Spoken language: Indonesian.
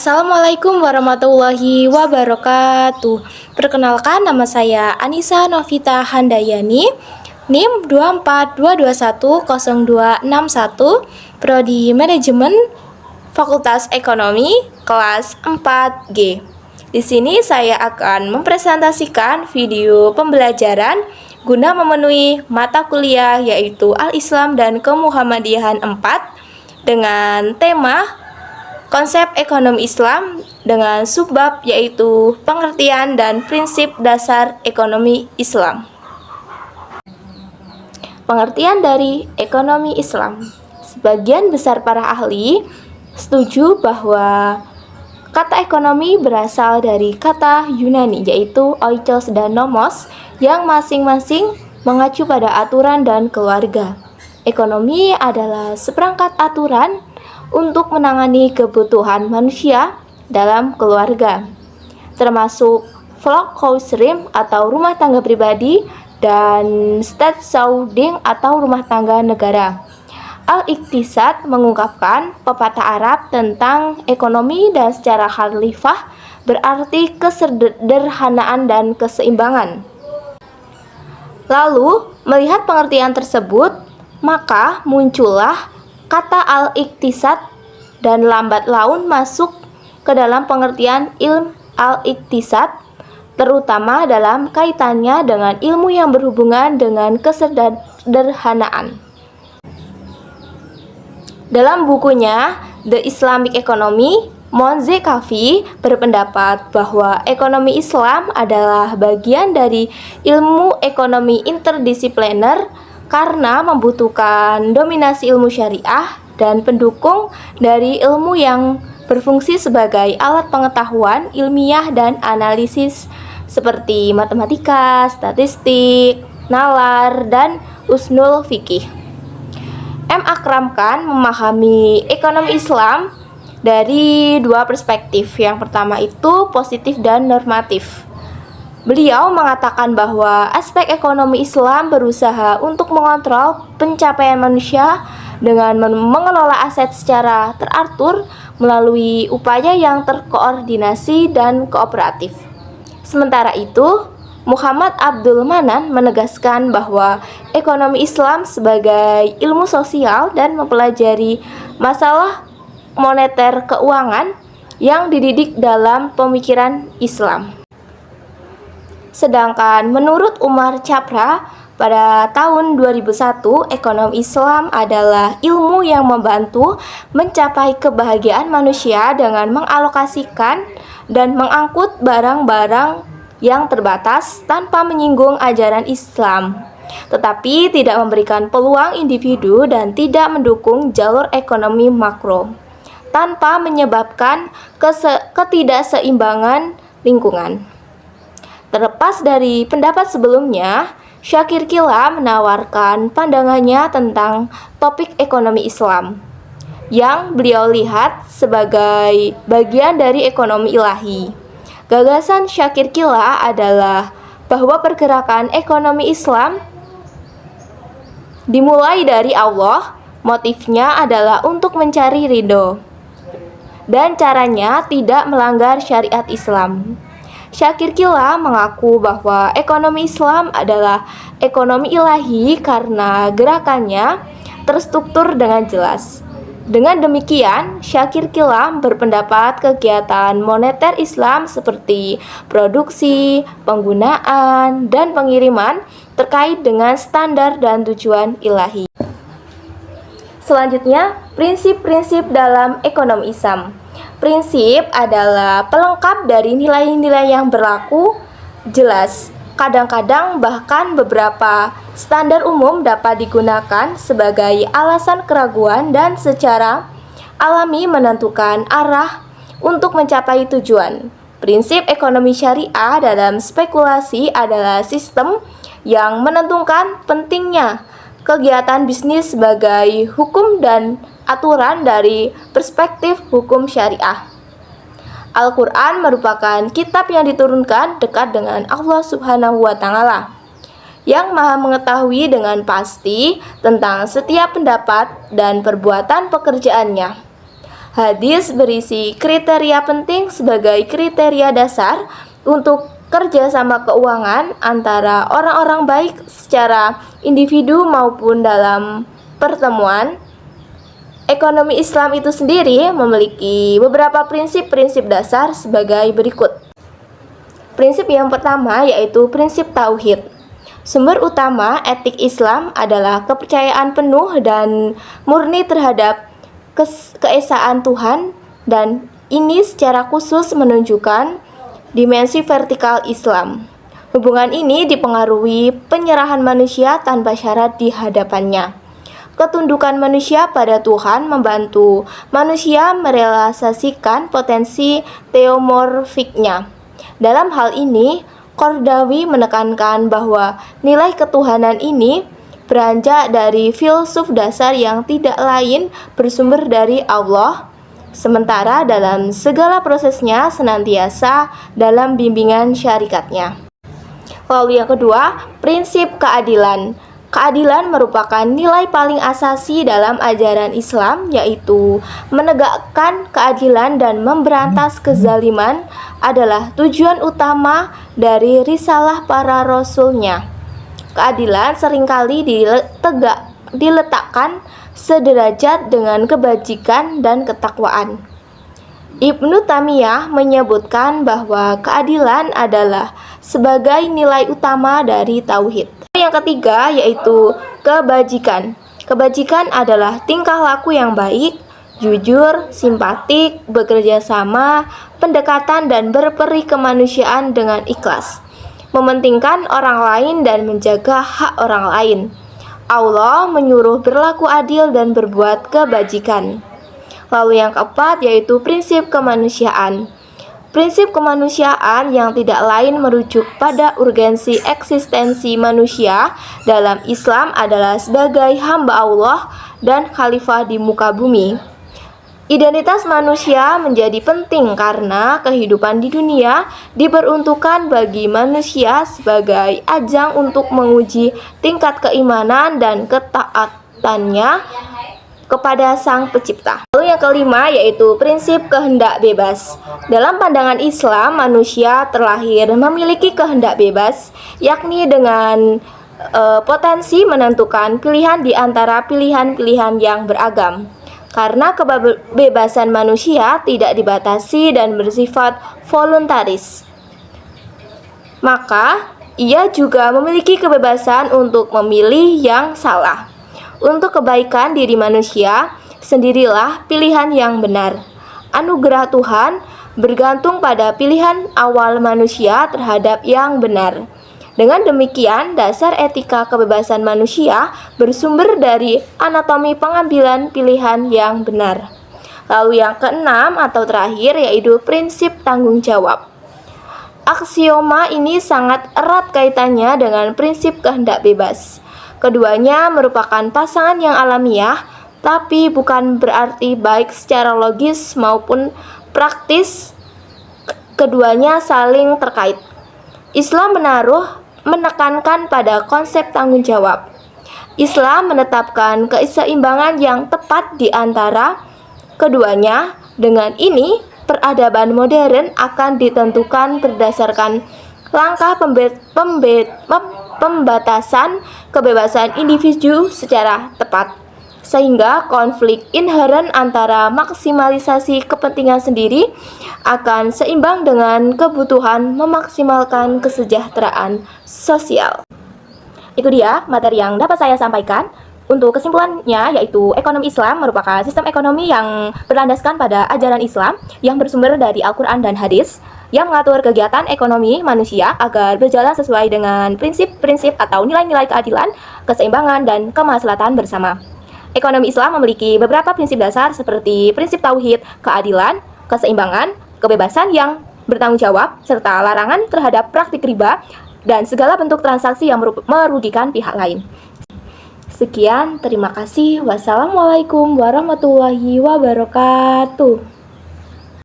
Assalamualaikum warahmatullahi wabarakatuh. Perkenalkan, nama saya Anissa Novita Handayani, NIM 242210261, Prodi Manajemen, Fakultas Ekonomi, kelas 4G. Di sini saya akan mempresentasikan video pembelajaran guna memenuhi mata kuliah yaitu Al-Islam dan Kemuhammadiyahan 4 dengan tema konsep ekonomi Islam dengan subbab yaitu pengertian dan prinsip dasar ekonomi Islam. Pengertian dari ekonomi Islam. Sebagian besar para ahli setuju bahwa kata ekonomi berasal dari kata Yunani yaitu oikos dan nomos yang masing-masing mengacu pada aturan dan keluarga. Ekonomi adalah seperangkat aturan untuk menangani kebutuhan manusia dalam keluarga, termasuk Volkshuisraum atau rumah tangga pribadi dan Staatshouding atau rumah tangga negara. Al-Iqtisad mengungkapkan pepatah Arab tentang ekonomi dan secara harfiah berarti kesederhanaan dan keseimbangan. Lalu, melihat pengertian tersebut, maka muncullah kata al-iqtisad dan lambat laun masuk ke dalam pengertian ilmu al-iqtisad, terutama dalam kaitannya dengan ilmu yang berhubungan dengan kesederhanaan. Dalam bukunya The Islamic Economy, Monze Kafi berpendapat bahwa ekonomi Islam adalah bagian dari ilmu ekonomi interdisipliner karena membutuhkan dominasi ilmu syariah dan pendukung dari ilmu yang berfungsi sebagai alat pengetahuan ilmiah dan analisis seperti matematika, statistik, nalar, dan usul fikih. M. Akram Khan memahami ekonomi Islam dari dua perspektif. Yang pertama itu positif dan normatif. Beliau mengatakan bahwa aspek ekonomi Islam berusaha untuk mengontrol pencapaian manusia dengan mengelola aset secara teratur melalui upaya yang terkoordinasi dan kooperatif. Sementara itu, Muhammad Abdul Manan menegaskan bahwa ekonomi Islam sebagai ilmu sosial dan mempelajari masalah moneter keuangan yang dididik dalam pemikiran Islam. Sedangkan menurut Umar Chapra, pada tahun 2001, ekonomi Islam adalah ilmu yang membantu mencapai kebahagiaan manusia dengan mengalokasikan dan mengangkut barang-barang yang terbatas tanpa menyinggung ajaran Islam, tetapi tidak memberikan peluang individu dan tidak mendukung jalur ekonomi makro, tanpa menyebabkan ketidakseimbangan lingkungan. Terlepas dari pendapat sebelumnya, Syakir Kila menawarkan pandangannya tentang topik ekonomi Islam yang beliau lihat sebagai bagian dari ekonomi ilahi. Gagasan Syakir Kila adalah bahwa pergerakan ekonomi Islam dimulai dari Allah, motifnya adalah untuk mencari ridho, dan caranya tidak melanggar syariat Islam. Syakir Kila mengaku bahwa ekonomi Islam adalah ekonomi ilahi karena gerakannya terstruktur dengan jelas. Dengan demikian, Syakir Kila berpendapat kegiatan moneter Islam seperti produksi, penggunaan, dan pengiriman terkait dengan standar dan tujuan ilahi. Selanjutnya, prinsip-prinsip dalam ekonomi Islam. Prinsip adalah pelengkap dari nilai-nilai yang berlaku jelas. Kadang-kadang bahkan beberapa standar umum dapat digunakan sebagai alasan keraguan dan secara alami menentukan arah untuk mencapai tujuan. Prinsip ekonomi syariah dalam spekulasi adalah sistem yang menentukan pentingnya kegiatan bisnis sebagai hukum dan aturan dari perspektif hukum syariah. Al-Quran merupakan kitab yang diturunkan dekat dengan Allah Subhanahu wa Ta'ala, yang Maha mengetahui dengan pasti tentang setiap pendapat dan perbuatan pekerjaannya. Hadis berisi kriteria penting sebagai kriteria dasar untuk kerjasama keuangan antara orang-orang baik secara individu maupun dalam pertemuan. Ekonomi Islam itu sendiri memiliki beberapa prinsip-prinsip dasar sebagai berikut. Prinsip yang pertama yaitu prinsip tauhid. Sumber utama etik Islam adalah kepercayaan penuh dan murni terhadap keesaan Tuhan, dan ini secara khusus menunjukkan dimensi vertikal Islam. Hubungan ini dipengaruhi penyerahan manusia tanpa syarat di hadapannya. Ketundukan manusia pada Tuhan membantu manusia merealisasikan potensi teomorfiknya. Dalam hal ini, Qardawi menekankan bahwa nilai ketuhanan ini beranjak dari filsuf dasar yang tidak lain bersumber dari Allah, sementara dalam segala prosesnya senantiasa dalam bimbingan syariatnya. Lalu yang kedua, prinsip keadilan. Keadilan merupakan nilai paling asasi dalam ajaran Islam, yaitu menegakkan keadilan dan memberantas kezaliman adalah tujuan utama dari risalah para rasulnya. Keadilan seringkali diletakkan sederajat dengan kebajikan dan ketakwaan. Ibnu Taimiyah menyebutkan bahwa keadilan adalah sebagai nilai utama dari tauhid. Yang ketiga yaitu kebajikan. Kebajikan adalah tingkah laku yang baik, jujur, simpatik, bekerja sama, pendekatan dan berperi kemanusiaan dengan ikhlas, mementingkan orang lain dan menjaga hak orang lain. Allah menyuruh berlaku adil dan berbuat kebajikan. Lalu yang keempat yaitu prinsip kemanusiaan. Prinsip kemanusiaan yang tidak lain merujuk pada urgensi eksistensi manusia dalam Islam adalah sebagai hamba Allah dan khalifah di muka bumi. Identitas manusia menjadi penting karena kehidupan di dunia diperuntukkan bagi manusia sebagai ajang untuk menguji tingkat keimanan dan ketaatannya kepada Sang Pencipta. Lalu yang kelima yaitu prinsip kehendak bebas. Dalam pandangan Islam, manusia terlahir memiliki kehendak bebas, yakni dengan potensi menentukan pilihan di antara pilihan-pilihan yang beragam. Karena kebebasan manusia tidak dibatasi dan bersifat voluntaris, maka ia juga memiliki kebebasan untuk memilih yang salah. Untuk kebaikan diri manusia sendirilah pilihan yang benar. Anugerah Tuhan bergantung pada pilihan awal manusia terhadap yang benar. Dengan demikian, dasar etika kebebasan manusia bersumber dari anatomi pengambilan pilihan yang benar. Lalu yang keenam atau terakhir yaitu prinsip tanggung jawab. Aksioma ini sangat erat kaitannya dengan prinsip kehendak bebas. Keduanya merupakan pasangan yang alamiah, tapi bukan berarti baik secara logis maupun praktis. Keduanya saling terkait. Islam menekankan pada konsep tanggung jawab. Islam menetapkan keseimbangan yang tepat di antara keduanya. Dengan ini, peradaban modern akan ditentukan berdasarkan langkah pembatasan kebebasan individu secara tepat, sehingga konflik inheren antara maksimalisasi kepentingan sendiri akan seimbang dengan kebutuhan memaksimalkan kesejahteraan sosial. Itu dia materi yang dapat saya sampaikan. Untuk kesimpulannya yaitu ekonomi Islam merupakan sistem ekonomi yang berlandaskan pada ajaran Islam yang bersumber dari Al-Quran dan Hadis, yang mengatur kegiatan ekonomi manusia agar berjalan sesuai dengan prinsip-prinsip atau nilai-nilai keadilan, keseimbangan, dan kemaslahatan bersama. Ekonomi Islam memiliki beberapa prinsip dasar seperti prinsip tauhid, keadilan, keseimbangan, kebebasan yang bertanggung jawab, serta larangan terhadap praktik riba dan segala bentuk transaksi yang merugikan pihak lain. Sekian, terima kasih. Wassalamualaikum warahmatullahi wabarakatuh.